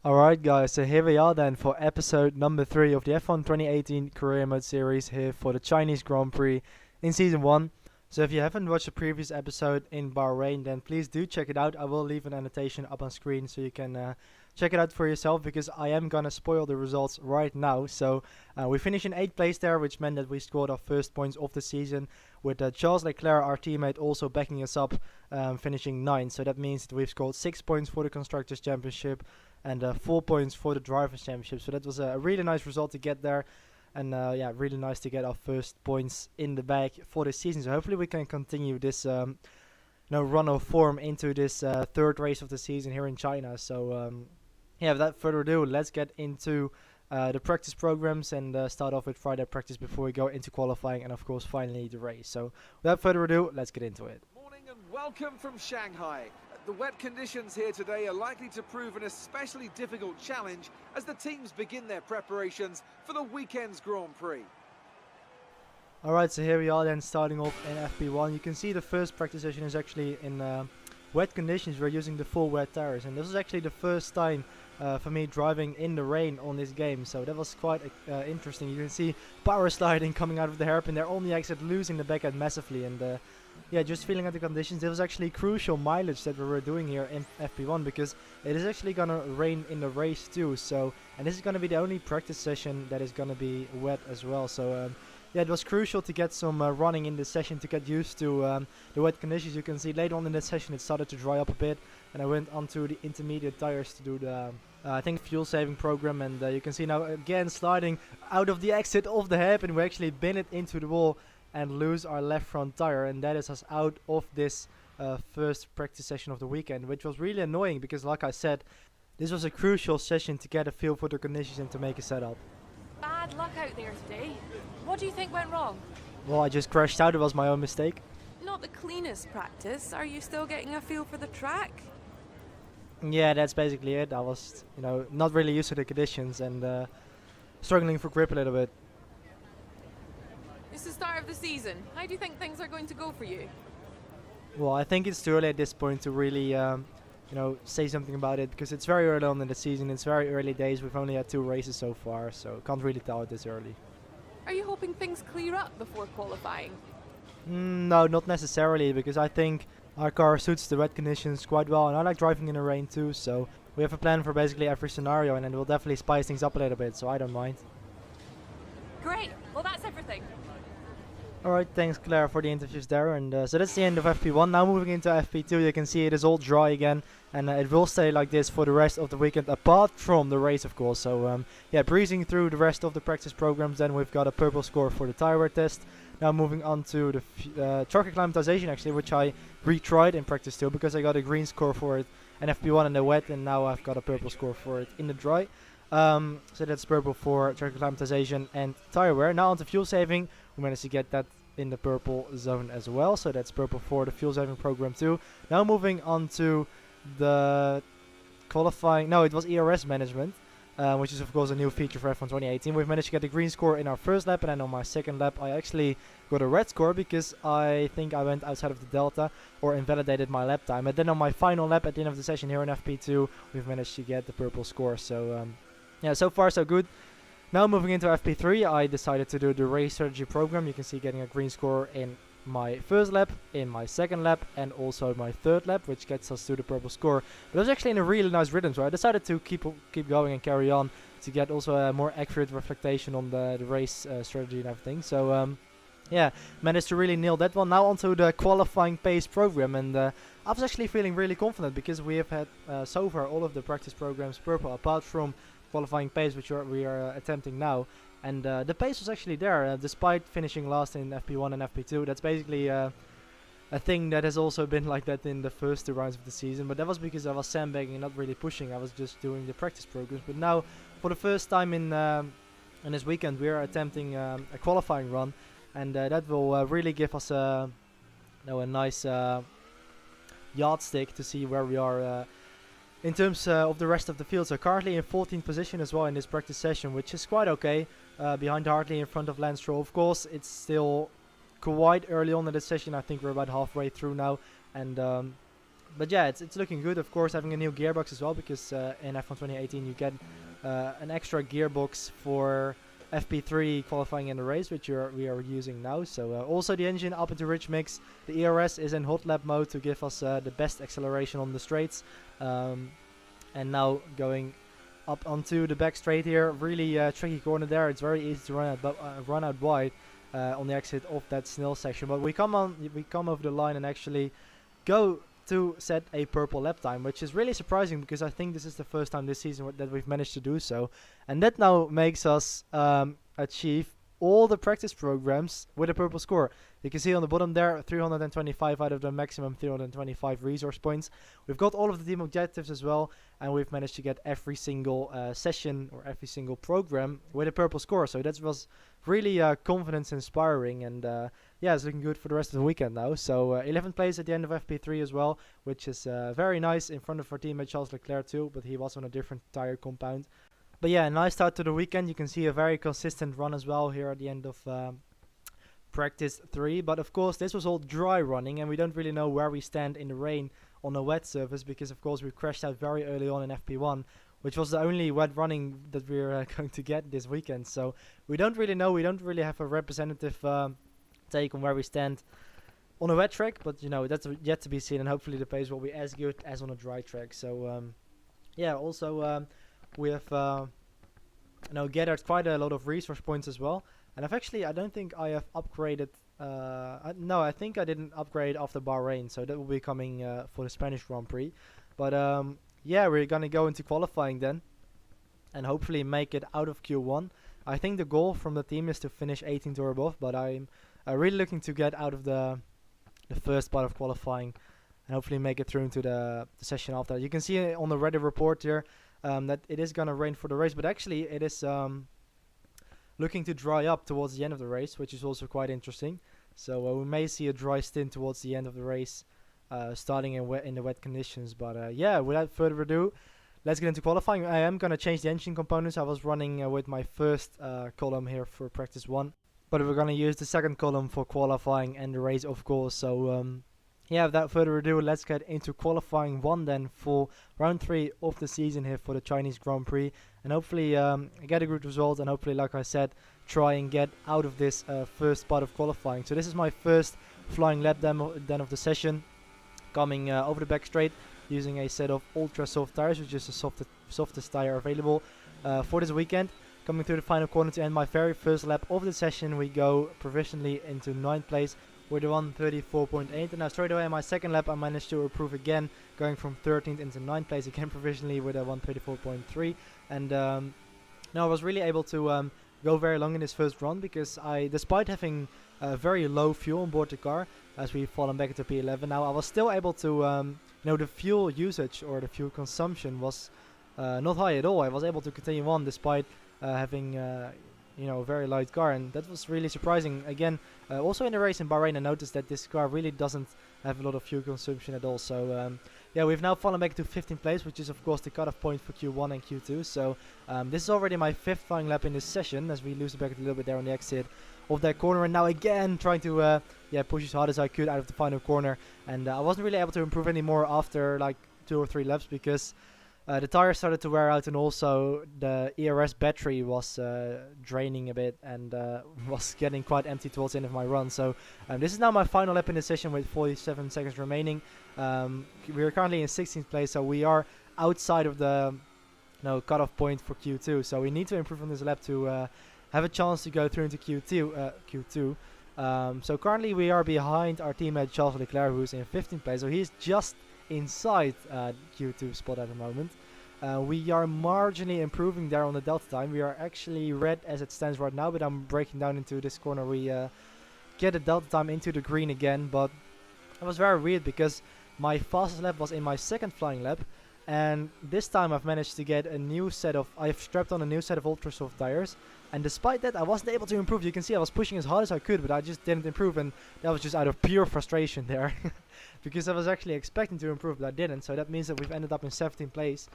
Alright guys, so here we are then for episode number 3 of the F1 2018 Career Mode series here for the Chinese Grand Prix in Season 1. So if you haven't watched the previous episode in Bahrain, then please do check it out. I will leave an annotation up on screen so you can check it out for yourself, because I am gonna spoil the results right now. So we finished in 8th place there, which meant that we scored our first points of the season, with Charles Leclerc, our teammate, also backing us up, finishing 9th. So that means that we've scored 6 points for the Constructors' Championship and 4 points for the Drivers' Championship. So that was a really nice result to get there. And yeah, really nice to get our first points in the bag for this season. So hopefully we can continue this run of form into this third race of the season here in China. So yeah, without further ado, let's get into the practice programs and start off with Friday practice before we go into qualifying and of course finally the race. So without further ado, let's get into it. Morning and welcome from Shanghai. The wet conditions here today are likely to prove an especially difficult challenge as the teams begin their preparations for the weekend's Grand Prix. Alright, so here we are then starting off in FP1. You can see the first practice session is actually in wet conditions. We're using the full wet tires, and this is actually the first time for me driving in the rain on this game, so that was quite interesting. You can see power sliding coming out of the hairpin there on the exit, losing the back end massively, and yeah, just feeling at the conditions. It was actually crucial mileage that we were doing here in FP1, because it is actually gonna rain in the race too. So, and this is gonna be the only practice session that is gonna be wet as well. So yeah, it was crucial to get some running in this session to get used to the wet conditions. You can see later on in this session it started to dry up a bit, and I went onto the intermediate tires to do the I think fuel saving program, and you can see now again sliding out of the exit of the hairpin. We actually bin it into the wall and lose our left front tire, and that is us out of this first practice session of the weekend, which was really annoying because, like I said, this was a crucial session to get a feel for the conditions and to make a setup. Bad luck out there today. What do you think went wrong? Well, I just crashed out. It was my own mistake. Not the cleanest practice. Are you still getting a feel for the track? Yeah, that's basically it. I was, not really used to the conditions and struggling for grip a little bit. It's the start of the season. How do you think things are going to go for you? Well, I think it's too early at this point to really, say something about it, because it's very early on in the season. It's very early days. We've only had 2 races so far, so can't really tell it this early. Are you hoping things clear up before qualifying? No, not necessarily, because I think our car suits the wet conditions quite well, and I like driving in the rain too. So we have a plan for basically every scenario, and then we'll definitely spice things up a little bit, so I don't mind. Great. Well, that's everything. Alright, thanks Claire for the interviews there, and so that's the end of FP1. Now moving into FP2, you can see it is all dry again, and it will stay like this for the rest of the weekend, apart from the race of course. So yeah, breezing through the rest of the practice programs. Then we've got a purple score for the tire wear test. Now moving on to the truck acclimatization, actually, which I retried in practice 2, because I got a green score for it in FP1 in the wet, and now I've got a purple score for it in the dry. So that's purple for truck acclimatization and tire wear. Now on to fuel saving. We managed to get that in the purple zone as well, so that's purple for the fuel saving program too. Now moving on to the qualifying. No, it was ERS management, which is of course a new feature for F1 2018. We've managed to get a green score in our first lap, and then on my second lap I actually got a red score because I think I went outside of the delta or invalidated my lap time. And then on my final lap at the end of the session here in FP2, we've managed to get the purple score. So yeah, so far so good. Now moving into FP3, I decided to do the race strategy program. You can see getting a green score in my first lap, in my second lap, and also my third lap, which gets us to the purple score. But it was actually in a really nice rhythm, so I decided to keep going and carry on to get also a more accurate reflection on the race strategy and everything. So yeah, managed to really nail that one. Now onto the qualifying pace program, and I was actually feeling really confident because we have had so far all of the practice programs purple, apart from qualifying pace, which we are attempting now. And the pace was actually there, despite finishing last in FP1 and FP2. That's basically a thing that has also been like that in the first 2 rounds of the season, but that was because I was sandbagging and not really pushing. I was just doing the practice programs. But now, for the first time in this weekend, we are attempting a qualifying run, and that will really give us a nice yardstick to see where we are in terms of the rest of the field. So currently in 14th position as well in this practice session, which is quite okay. Behind Hartley, in front of Lance Stroll. Of course, it's still quite early on in the session. I think we're about halfway through now, and But yeah, it's looking good. Of course, having a new gearbox as well, because in F1 2018 you get an extra gearbox for FP3 qualifying in the race, which we are using now. So also the engine up into rich mix. The ERS is in hot lap mode to give us the best acceleration on the straights. And now going up onto the back straight here, really tricky corner there. It's very easy to run out wide on the exit of that Snell section. But we come over the line and actually go to set a purple lap time, which is really surprising because I think this is the first time this season that we've managed to do so. And that now makes us achieve all the practice programs with a purple score. You can see on the bottom there, 325 out of the maximum 325 resource points. We've got all of the team objectives as well, and we've managed to get every single session or every single program with a purple score. So that was really confidence inspiring, and yeah, it's looking good for the rest of the weekend now. So 11th place at the end of FP3 as well, which is very nice, in front of our teammate Charles Leclerc too, but he was on a different tire compound. But yeah, a nice start to the weekend. You can see a very consistent run as well here at the end of practice 3. But of course, this was all dry running, and we don't really know where we stand in the rain on a wet surface, because of course we crashed out very early on in FP1, which was the only wet running that we're going to get this weekend. So we don't really know. We don't really have a representative take on where we stand on a wet track, but you know, that's yet to be seen, and hopefully the pace will be as good as on a dry track. So yeah, also we have gathered quite a lot of resource points as well, and I don't think I have upgraded. No, I think I didn't upgrade after Bahrain, so that will be coming for the Spanish Grand Prix. But yeah, we're gonna go into qualifying then, and hopefully make it out of Q1. I think the goal from the team is to finish 18th or above, but I'm really looking to get out of the first part of qualifying and hopefully make it through into the session after. You can see on the Reddit report here that it is gonna rain for the race, but actually it is looking to dry up towards the end of the race, which is also quite interesting. So we may see a dry stint towards the end of the race, starting in the wet conditions. But yeah, without further ado, let's get into qualifying. I am gonna change the engine components. I was running with my first column here for practice 1, but we're gonna use the second column for qualifying and the race, of course. So yeah, without further ado, let's get into qualifying 1 then for round 3 of the season here for the Chinese Grand Prix, and hopefully get a good result, and hopefully, like I said, try and get out of this first part of qualifying. So this is my first flying lap demo then of the session, coming over the back straight using a set of ultra soft tires, which is the softest tire available for this weekend. Coming through the final corner to end my very first lap of the session, we go provisionally into 9th place with a 134.8, and now straight away in my second lap I managed to improve again, going from 13th into 9th place again provisionally with a 134.3, and now I was really able to go very long in this first run, because despite having very low fuel on board the car, as we've fallen back into P11 now, I was still able to, the fuel usage or the fuel consumption was not high at all. I was able to continue on despite having a very light car, and that was really surprising. Again, also in the race in Bahrain, I noticed that this car really doesn't have a lot of fuel consumption at all. So yeah, we've now fallen back to 15th place, which is of course the cutoff point for Q1 and Q2. So this is already my 5th flying lap in this session, as we lose the back a little bit there on the exit of that corner, and now again trying to push as hard as I could out of the final corner, and I wasn't really able to improve anymore after like 2 or 3 laps, because the tires started to wear out, and also the ERS battery was draining a bit, and was getting quite empty towards the end of my run. So this is now my final lap in the session with 47 seconds remaining. We are currently in 16th place, so we are outside of the cutoff point for Q2. So we need to improve on this lap to have a chance to go through into Q2. So currently we are behind our teammate Charles Leclerc, who's in 15th place. So he's just inside Q2 spot at the moment. We are marginally improving there on the delta time. We are actually red as it stands right now, but I'm breaking down into this corner. We get the delta time into the green again, but it was very weird because my fastest lap was in my second flying lap, and this time I've managed to get I've strapped on a new set of ultra soft tires, and despite that I wasn't able to improve. You can see I was pushing as hard as I could, but I just didn't improve, and that was just out of pure frustration there. Because I was actually expecting to improve, but I didn't. So that means that we've ended up in 17th place,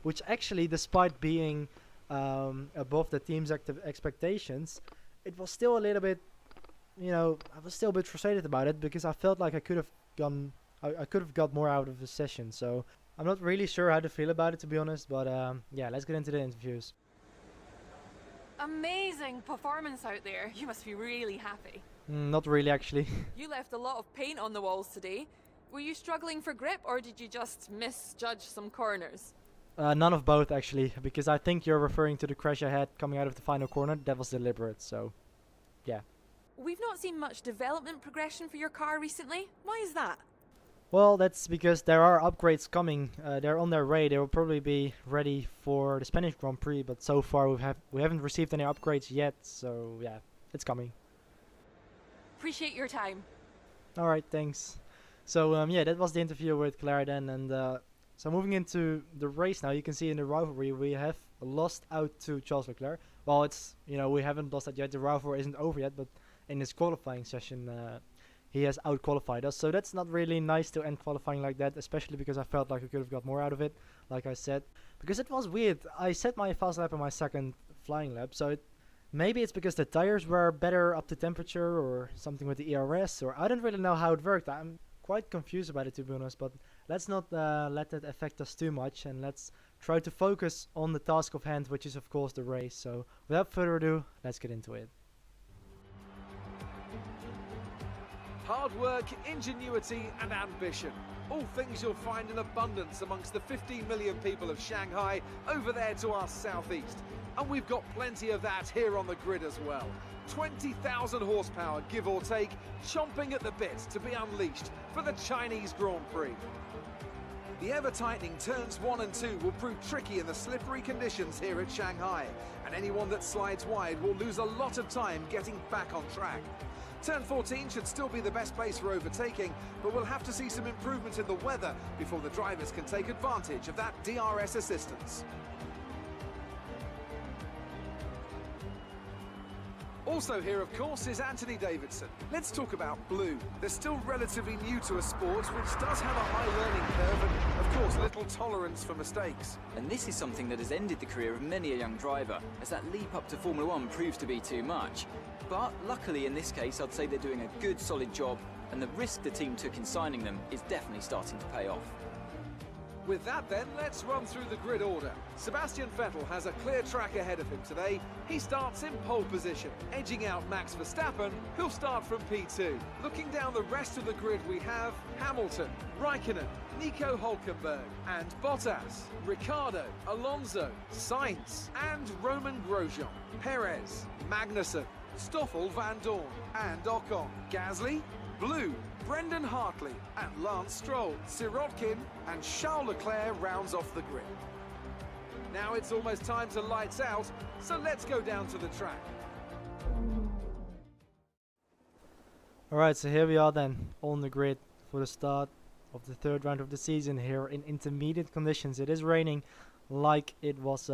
which actually, despite being above the team's expectations, it was still a little bit, I was still a bit frustrated about it, because I felt like I could have gone I could have got more out of the session. So I'm not really sure how to feel about it, to be honest. But yeah, let's get into the interviews. Amazing performance out there. You must be really happy. Not really, actually. You left a lot of paint on the walls today. Were you struggling for grip or did you just misjudge some corners? None of both, actually, because I think you're referring to the crash I had coming out of the final corner. That was deliberate, so yeah. We've not seen much development progression for your car recently. Why is that? Well, that's because there are upgrades coming. They're on their way. They will probably be ready for the Spanish Grand Prix, but so far we haven't received any upgrades yet. So yeah, it's coming. Appreciate your time. All right, thanks. So yeah, that was the interview with Claire then, and so moving into the race now, you can see in the rivalry we have lost out to Charles Leclerc. Well, it's, you know, we haven't lost that yet. The rivalry isn't over yet, but in his qualifying session, he has out-qualified us. So that's not really nice to end qualifying like that, especially because I felt like we could have got more out of it, like I said. Because it was weird. I set my fast lap in my second flying lap, so maybe it's because the tires were better up to temperature or something with the ERS, or I don't really know how it worked. I'm quite confused about it, to be honest, but let's not let that affect us too much, and let's try to focus on the task of hand, which is of course the race. So without further ado, let's get into it. Hard work, ingenuity and ambition. All things you'll find in abundance amongst the 15 million people of Shanghai over there to our southeast. And we've got plenty of that here on the grid as well. 20,000 horsepower, give or take, chomping at the bit to be unleashed for the Chinese Grand Prix. The ever-tightening turns 1 and 2 will prove tricky in the slippery conditions here at Shanghai, and anyone that slides wide will lose a lot of time getting back on track. Turn 14 should still be the best place for overtaking, but we'll have to see some improvement in the weather before the drivers can take advantage of that DRS assistance. Also here, of course, is Anthony Davidson. Let's talk about blue. They're still relatively new to a sport which does have a high learning curve and, of course, little tolerance for mistakes. And this is something that has ended the career of many a young driver, as that leap up to Formula One proves to be too much. But luckily in this case, I'd say they're doing a good, solid job, and the risk the team took in signing them is definitely starting to pay off. With that then, let's run through the grid order. Sebastian Vettel has a clear track ahead of him today. He starts in pole position, edging out Max Verstappen, who'll start from P2. Looking down the rest of the grid, we have Hamilton, Raikkonen, Nico Hülkenberg, and Bottas, Ricciardo, Alonso, Sainz, and Roman Grosjean, Perez, Magnussen, Stoffel Van Dorn, and Ocon, Gasly, Blue, Brendan Hartley, and Lance Stroll, Sirotkin, and Charles Leclerc rounds off the grid. Now it's almost time to lights out, so let's go down to the track. Alright, so here we are then, on the grid for the start of the third round of the season here in intermediate conditions. It is raining like it was,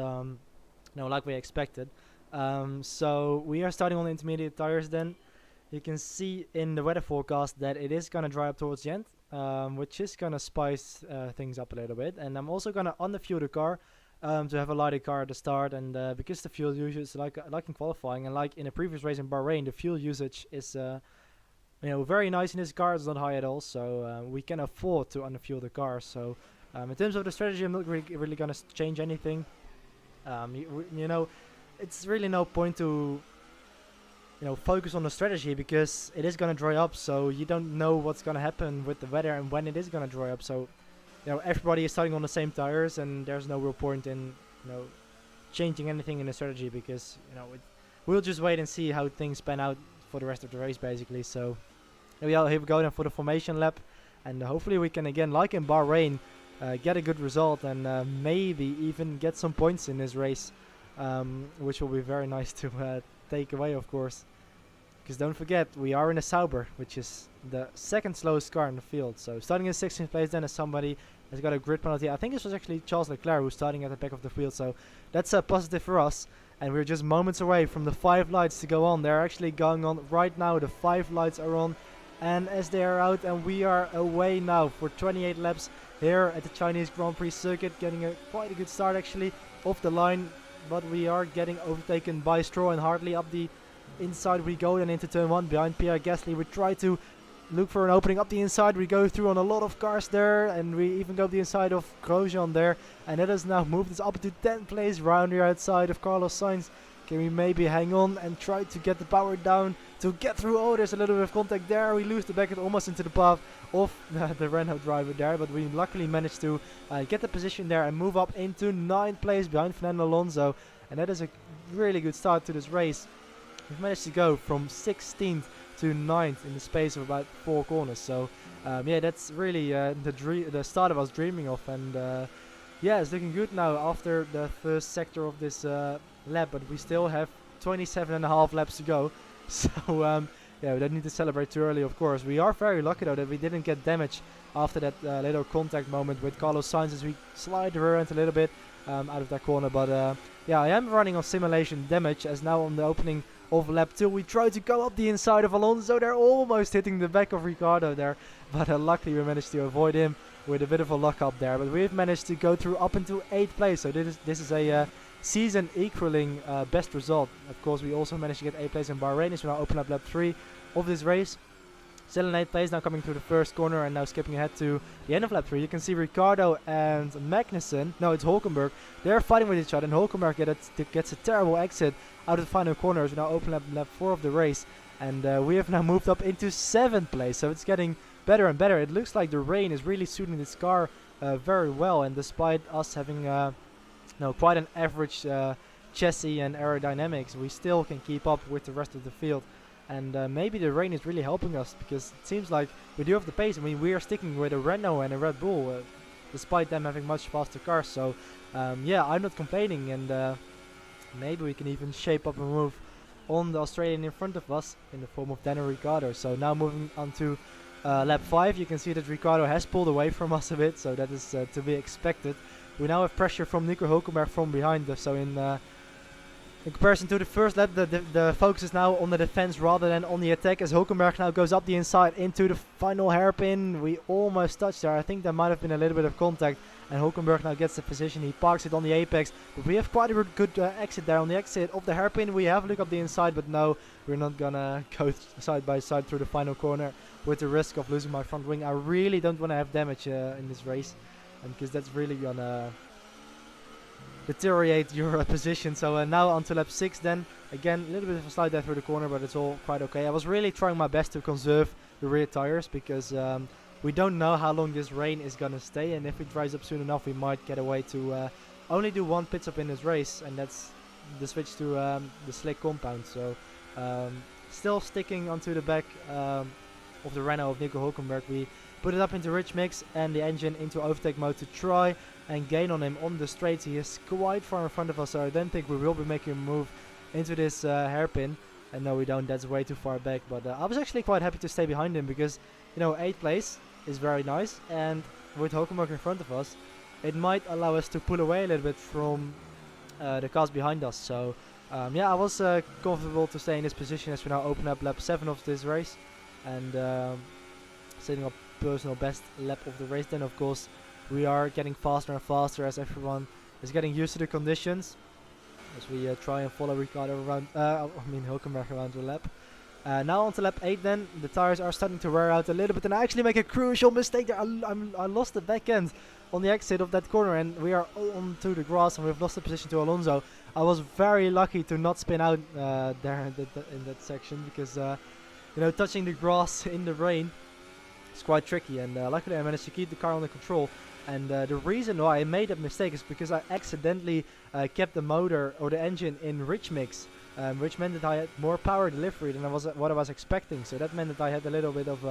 like we expected. So we are starting on the intermediate tires then. You can see in the weather forecast that it is going to dry up towards the end, which is going to spice things up a little bit. And I'm also going to underfuel the car to have a lighter car at the start. And because the fuel usage, like in qualifying and like in a previous race in Bahrain, the fuel usage is very nice in this car. It's not high at all, so we can afford to underfuel the car. So in terms of the strategy, I'm not really going to change anything. It's really no point to focus on the strategy because it is going to dry up, so you don't know what's going to happen with the weather and when it is going to dry up. So everybody is starting on the same tires, and there's no real point in changing anything in the strategy because we'll just wait and see how things pan out for the rest of the race basically. So here we go then for the formation lap, and hopefully we can again, like in Bahrain, get a good result and maybe even get some points in this race, which will be very nice to take away, of course, because don't forget we are in a Sauber, which is the second slowest car in the field. So starting in 16th place then as somebody has got a grid penalty. I think this was actually Charles Leclerc who's starting at the back of the field, so that's a positive for us, and we're just moments away from the 5 lights to go on. They're actually going on right now. The 5 lights are on, and as they are out, and we are away now for 28 laps here at the Chinese Grand Prix circuit, getting quite a good start actually off the line. But we are getting overtaken by Stroll and Hartley. Up the inside we go, then into turn 1 behind Pierre Gasly. We try to look for an opening up the inside. We go through on a lot of cars there, and we even go up the inside of Grosjean there. And that has now moved us up to 10th place, round here outside of Carlos Sainz. Can we maybe hang on and try to get the power down to get through? Oh, there's a little bit of contact there. We lose the back almost into the path of the Renault driver there, but we luckily managed to get the position there and move up into 9th place behind Fernando Alonso. And that is a really good start to this race. We've managed to go from 16th to 9th in the space of about 4 corners. So yeah, that's really the start I was dreaming of. And yeah, it's looking good now after the first sector of this lap, but we still have 27.5 laps to go. So yeah, we don't need to celebrate too early, of course. We are very lucky though that we didn't get damage after that little contact moment with Carlos Sainz as we slide the rear end a little bit out of that corner. But yeah, I am running on simulation damage, as now on the opening of lap 2 we try to go up the inside of Alonso. They're almost hitting the back of Ricciardo there, but luckily we managed to avoid him with a bit of a luck up there. But we've managed to go through up into 8th place, so this is a season equaling best result. Of course, we also managed to get 8th place in Bahrain, as we now open up lap 3 of this race. Still in 8th place, now coming through the first corner and now skipping ahead to the end of lap 3. You can see Ricciardo and Magnussen, no, it's Hulkenberg, they're fighting with each other, and Hulkenberg gets a terrible exit out of the final corner as we now open up lap 4 of the race. And we have now moved up into 7th place, so it's getting better and better. It looks like the rain is really suiting this car very well, and despite us having quite an average chassis and aerodynamics, we still can keep up with the rest of the field. And maybe the rain is really helping us, because it seems like we do have the pace. I mean, we are sticking with a Renault and a Red Bull, despite them having much faster cars. So yeah, I'm not complaining, and maybe we can even shape up a move on the Australian in front of us in the form of Daniel Ricciardo. So now moving on to lap 5, you can see that Ricciardo has pulled away from us a bit, so that is to be expected. We now have pressure from Nico Hulkenberg from behind us, so in comparison to the first lap, the focus is now on the defense rather than on the attack, as Hulkenberg now goes up the inside into the final hairpin. We almost touched there. I think there might have been a little bit of contact, and Hulkenberg now gets the position. He parks it on the apex, but we have quite a good exit there. On the exit of the hairpin, we have a look up the inside, but no, we're not gonna go side by side through the final corner with the risk of losing my front wing. I really don't want to have damage in this race, because that's really gonna deteriorate your position. So now on to lap 6 then. Again, a little bit of a slide there through the corner, but it's all quite okay. I was really trying my best to conserve the rear tires, because we don't know how long this rain is gonna stay, and if it dries up soon enough we might get away to only do 1 pit stop in this race, and that's the switch to the slick compound. So still sticking onto the back of the Renault of Nico Hulkenberg. We put it up into rich mix and the engine into overtake mode to try and gain on him on the straights. He is quite far in front of us, so I don't think we will be making a move into this hairpin. And no, we don't. That's way too far back. But I was actually quite happy to stay behind him, because, you know, 8th place is very nice, and with Hulkenberg in front of us, it might allow us to pull away a little bit from the cars behind us. So yeah, I was comfortable to stay in this position as we now open up lap 7 of this race, and setting up personal best lap of the race. Then of course we are getting faster and faster as everyone is getting used to the conditions, as we try and follow Ricciardo around, Hulkenberg around the lap. Now on to lap 8 then. The tires are starting to wear out a little bit, and I actually make a crucial mistake there. I lost the back end on the exit of that corner, and we are onto the grass, and we've lost the position to Alonso. I was very lucky to not spin out there in that section, because you know, touching the grass in the rain is quite tricky, and luckily I managed to keep the car under control. And the reason why I made that mistake is because I accidentally kept the motor or the engine in rich mix, which meant that I had more power delivery than what I was expecting. So that meant that I had a little bit of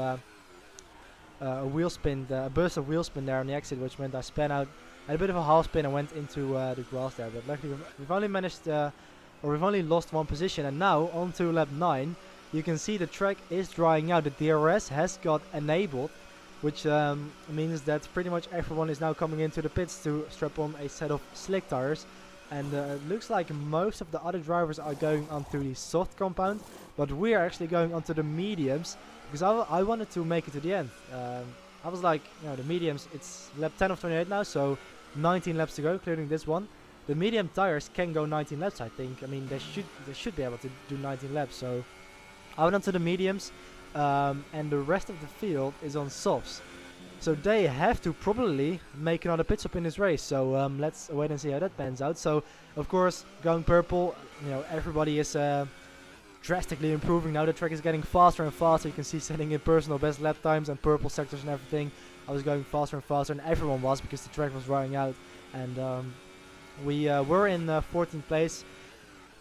a wheel spin, a burst of wheel spin there on the exit, which meant I spun out, had a bit of a half spin and went into the grass there. But luckily we've only managed, or we've only lost 1 position. And now on to lap 9, you can see the track is drying out. The DRS has got enabled, which means that pretty much everyone is now coming into the pits to strap on a set of slick tires. And it looks like most of the other drivers are going onto the soft compound, but we are actually going onto the mediums, because I wanted to make it to the end. I was like, you know, the mediums, it's lap 10 of 28 now, so 19 laps to go, including this one. The medium tires can go 19 laps, I think. I mean, they should be able to do 19 laps. So I went onto the mediums. and the rest of the field is on softs. So they have to probably make another pit stop in this race. So let's wait and see how that pans out. So of course, going purple, you know, everybody is drastically improving. Now the track is getting faster and faster. You can see setting in personal best lap times and purple sectors and everything. I was going faster and faster, and everyone was, because the track was running out. And we were in 14th place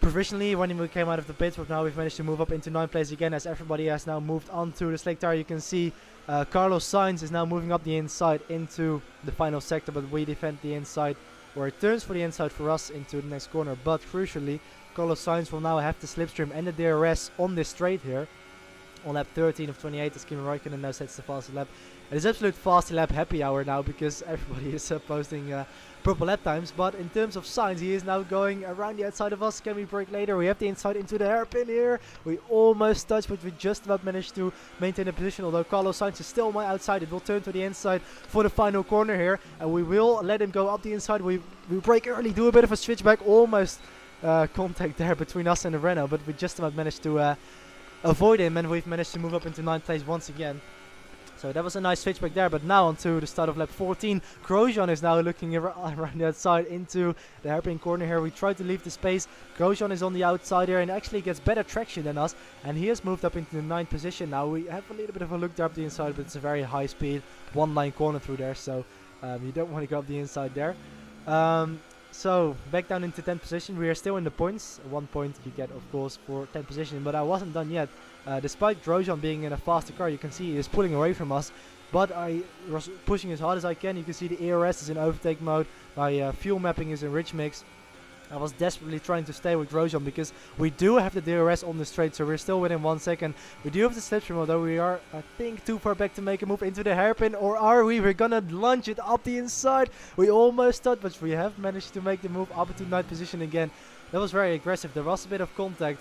provisionally when we came out of the pits, but now we've managed to move up into 9th place again, as everybody has now moved on to the slick tire. You can see Carlos Sainz is now moving up the inside into the final sector, but we defend the inside, where it turns for the inside for us into the next corner. But crucially, Carlos Sainz will now have the slipstream and the DRS on this straight here on lap 13 of 28, as Kimi Räikkönen now sets the fastest lap. It is absolute fast lap happy hour now, because everybody is posting purple lap times. But in terms of Sainz, he is now going around the outside of us. Can we break later? We have the inside into the hairpin here. We almost touched, but we just about managed to maintain the position. Although Carlos Sainz is still on my outside, it will turn to the inside for the final corner here, and we will let him go up the inside. We break early, do a bit of a switchback, almost contact there between us and the Renault, but we just about managed to avoid him, and we've managed to move up into 9th place once again. So that was a nice switchback there. But now onto the start of lap 14. Grosjean is now looking around the outside into the hairpin corner here. We try to leave the space. Grosjean is on the outside here and actually gets better traction than us, and he has moved up into the 9th position now. We have a little bit of a look there up the inside, but it's a very high speed one-line corner through there, so you don't want to go up the inside there. So back down into 10th position. We are still in the points. 1 point you get, of course, for 10th position, but I wasn't done yet. Despite Grosjean being in a faster car, you can see he is pulling away from us, but I was pushing as hard as I can. You can see the ERS is in overtake mode. My fuel mapping is in rich mix. I was desperately trying to stay with Grosjean, because we do have the DRS on the straight, so we're still within 1 second. We do have the slipstream, although we are, I think, too far back to make a move into the hairpin. Or are we? We're gonna launch it up the inside. We almost thought, but we have managed to make the move up into 9th position again. That was very aggressive. There was a bit of contact,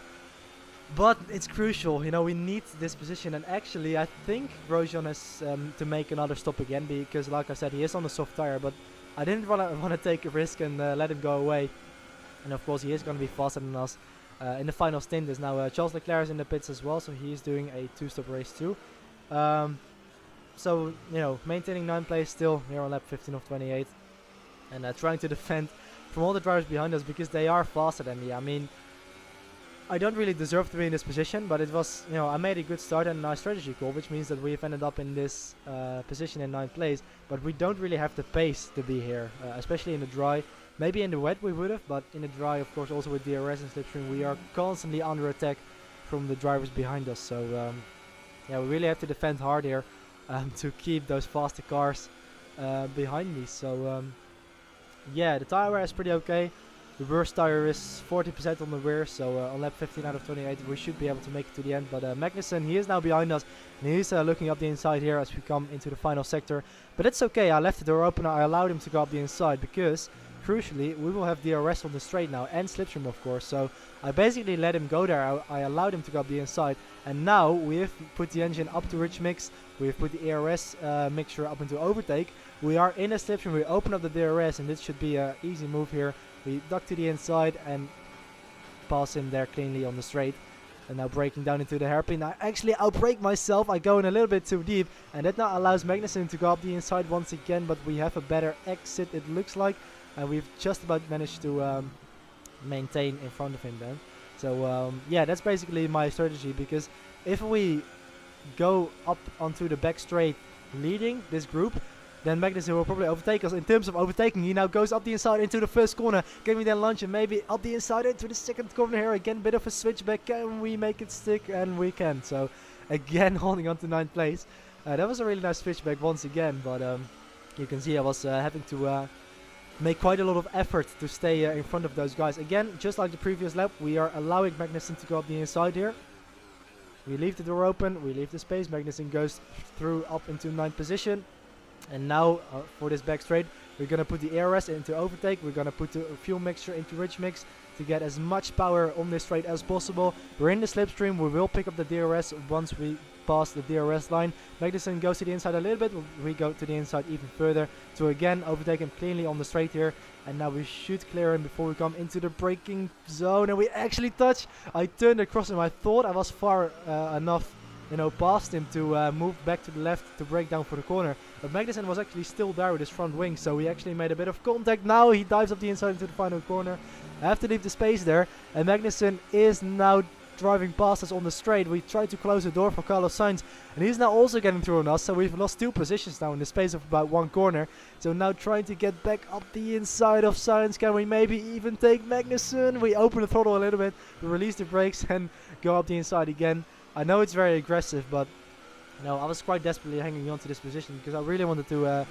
but it's crucial. You know, we need this position, and actually I think Grosjean has to make another stop again, because like I said, he is on the soft tire, but I didn't want to take a risk and let him go away. And of course he is going to be faster than us. In the final stint is now Charles Leclerc is in the pits as well, so he is doing a 2-stop race too. So, you know, maintaining 9th place still here on lap 15 of 28. And trying to defend from all the drivers behind us, because they are faster than me. I mean, I don't really deserve to be in this position, but it was, you know, I made a good start and a nice strategy call, which means that we've ended up in this position in 9th place. But we don't really have the pace to be here, especially in the dry. Maybe in the wet we would have, but in the dry, of course, also with DRS and slipstream, we are constantly under attack from the drivers behind us. So yeah, we really have to defend hard here to keep those faster cars behind me. So yeah, the tire wear is pretty okay. The worst tire is 40% on the rear, so on lap 15 out of 28 we should be able to make it to the end. But Magnussen, he is now behind us, and he's looking up the inside here as we come into the final sector. But it's okay, I left the door open, I allowed him to go up the inside, because crucially we will have DRS on the straight now, and slipstream of course, so I basically let him go there. I allowed him to go up the inside, and now we have put the engine up to rich mix, we have put the ERS mixture up into overtake, we are in a slipstream, we open up the DRS, and this should be an easy move here. We duck to the inside and pass him there cleanly on the straight. And now braking down into the hairpin. I actually outbrake myself. I go in a little bit too deep. And that now allows Magnussen to go up the inside once again. But we have a better exit, it looks like. And we've just about managed to maintain in front of him then. So yeah, that's basically my strategy. Because if we go up onto the back straight leading this group, then Magnussen will probably overtake us. In terms of overtaking, he now goes up the inside into the first corner. Can we then launch and maybe up the inside into the second corner here? Again, bit of a switchback. Can we make it stick? And we can. So again, holding on to 9th place. That was a really nice switchback once again. But you can see I was having to make quite a lot of effort to stay in front of those guys. Again, just like the previous lap, we are allowing Magnussen to go up the inside here. We leave the door open. We leave the space. Magnussen goes through up into 9th position. And now for this back straight, we're going to put the ERS into overtake. We're going to put the fuel mixture into rich mix to get as much power on this straight as possible. We're in the slipstream. We will pick up the DRS once we pass the DRS line. Magnussen goes to the inside a little bit. We go to the inside even further to again overtake him cleanly on the straight here. And now we should clear him before we come into the braking zone. And we actually touch. I turned across him. I thought I was far enough you know, past him to move back to the left to break down for the corner. But Magnussen was actually still there with his front wing, so he actually made a bit of contact. Now he dives up the inside into the final corner. I have to leave the space there, and Magnussen is now driving past us on the straight. We tried to close the door for Carlos Sainz, and he's now also getting through on us, so we've lost 2 positions now in the space of about 1 corner. So now trying to get back up the inside of Sainz. Can we maybe even take Magnussen? We open the throttle a little bit, we release the brakes and go up the inside again. I know it's very aggressive, but no, I was quite desperately hanging on to this position because I really wanted to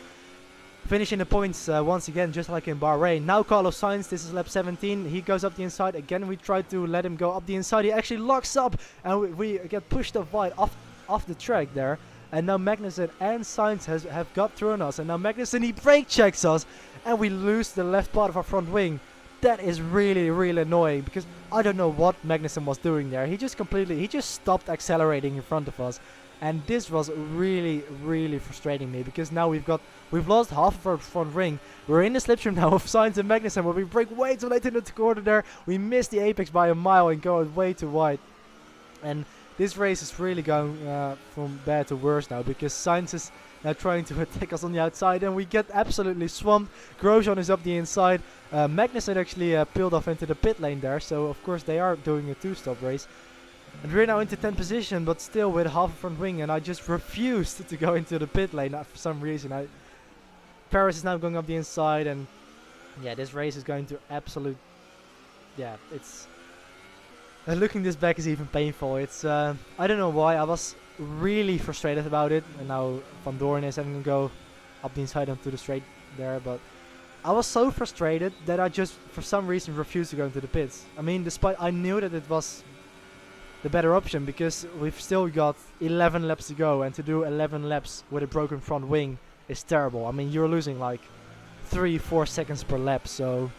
finish in the points once again, just like in Bahrain. Now Carlos Sainz, this is lap 17, he goes up the inside. Again, we try to let him go up the inside. He actually locks up, and we get pushed off wide off the track there. And now Magnussen and Sainz have got through on us. And now Magnussen, he brake checks us, and we lose the left part of our front wing. That is really, really annoying, because I don't know what Magnussen was doing there. He just stopped accelerating in front of us. And this was really, really frustrating me, because now we've lost half of our front ring. We're in the slipstream now of Sainz and Magnussen, but we brake way too late into the corner there. We missed the apex by a mile and go way too wide. And this race is really going from bad to worse now, because Sainz is now trying to attack us on the outside, and we get absolutely swamped. Grosjean is up the inside. Magnussen actually peeled off into the pit lane there, so of course they are doing a 2-stop race. And we're now into 10th position, but still with half a front wing, and I just refused to go into the pit lane for some reason. Paris is now going up the inside, and yeah, this race is going to absolute... Yeah, it's... looking this back is even painful. It's I don't know why, I was really frustrated about it, and now Van Doorn is having to go up the inside onto the straight there, but I was so frustrated that I just, for some reason, refused to go into the pits. I mean, despite I knew that it was the better option, because we've still got 11 laps to go, and to do 11 laps with a broken front wing is terrible. I mean, you're losing like 3-4 seconds per lap, so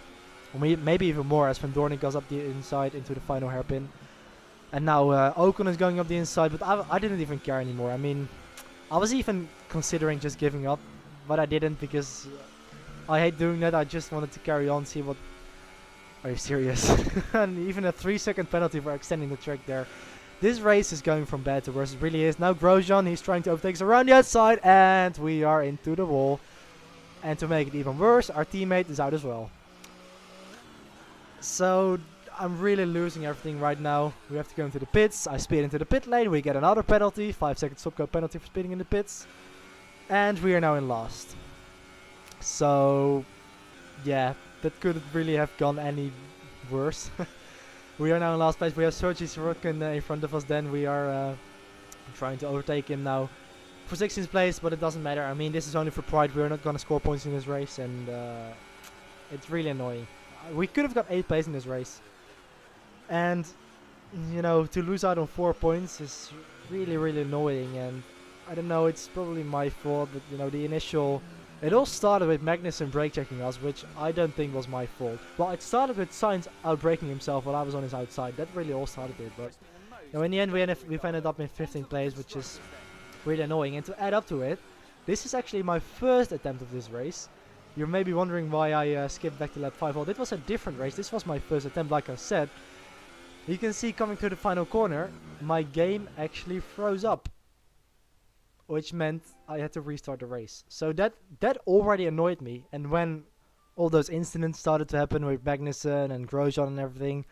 maybe even more as Van Doorn goes up the inside into the final hairpin. And now Ocon is going up the inside, but I didn't even care anymore. I mean, I was even considering just giving up, but I didn't, because I hate doing that. I just wanted to carry on, see what... Are you serious? And even a 3-second penalty for extending the track there. This race is going from bad to worse. It really is. Now Grosjean, he's trying to overtake us around the outside, and we are into the wall. And to make it even worse, our teammate is out as well. So I'm really losing everything right now. We have to go into the pits. I speed into the pit lane. We get another penalty. 5-second stopgap penalty for speeding in the pits. And we are now in last. So yeah, that couldn't really have gone any worse. We are now in last place. We have Sergei Sorokin in front of us. Then we are trying to overtake him now for 16th place, but it doesn't matter. I mean, this is only for pride. We're not going to score points in this race, and it's really annoying. We could have got 8th place in this race, and you know, to lose out on 4 points is really, really annoying. And I don't know, it's probably my fault, but you know, the initial... It all started with Magnussen brake checking us, which I don't think was my fault. Well, it started with Sainz outbraking himself while I was on his outside. That really all started it, but you know, in the end we've ended up in 15th place, which is really annoying. And to add up to it, this is actually my first attempt of this race. You're maybe wondering why I skipped back to lap 5. Well, it was a different race. This was my first attempt, like I said. You can see coming to the final corner, my game actually froze up, which meant I had to restart the race. So that already annoyed me. And when all those incidents started to happen with Magnussen and Grosjean and everything,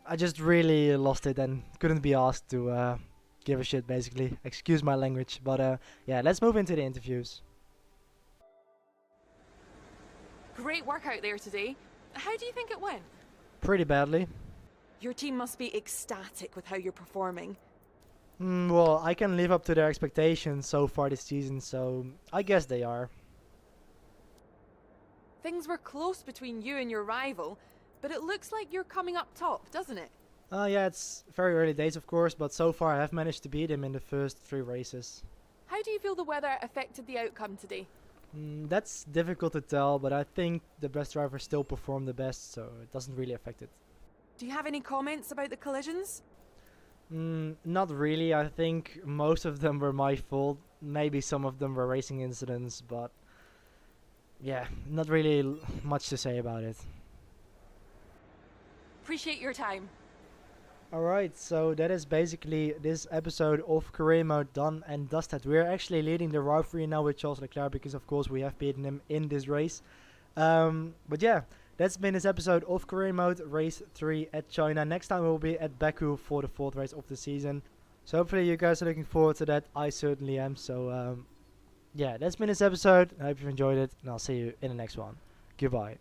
I just really lost it and couldn't be asked to give a shit, basically. Excuse my language. But yeah, let's move into the interviews. Great work out there today. How do you think it went? Pretty badly. Your team must be ecstatic with how you're performing. Well, I can live up to their expectations so far this season, so I guess they are. Things were close between you and your rival, but it looks like you're coming up top, doesn't it? Yeah, it's very early days, of course, but so far I have managed to beat him in the first 3 races. How do you feel the weather affected the outcome today? That's difficult to tell, but I think the best driver still performed the best, so it doesn't really affect it. Do you have any comments about the collisions? Not really. I think most of them were my fault. Maybe some of them were racing incidents, but yeah, not really much to say about it. Appreciate your time. Alright, so that is basically this episode of career mode done and dusted. We're actually leading the rivalry now with Charles Leclerc because of course we have beaten him in this race. But yeah, that's been this episode of career mode race 3 at China. Next time we'll be at Baku for the 4th race of the season. So hopefully you guys are looking forward to that. I certainly am. So yeah, that's been this episode. I hope you've enjoyed it and I'll see you in the next one. Goodbye.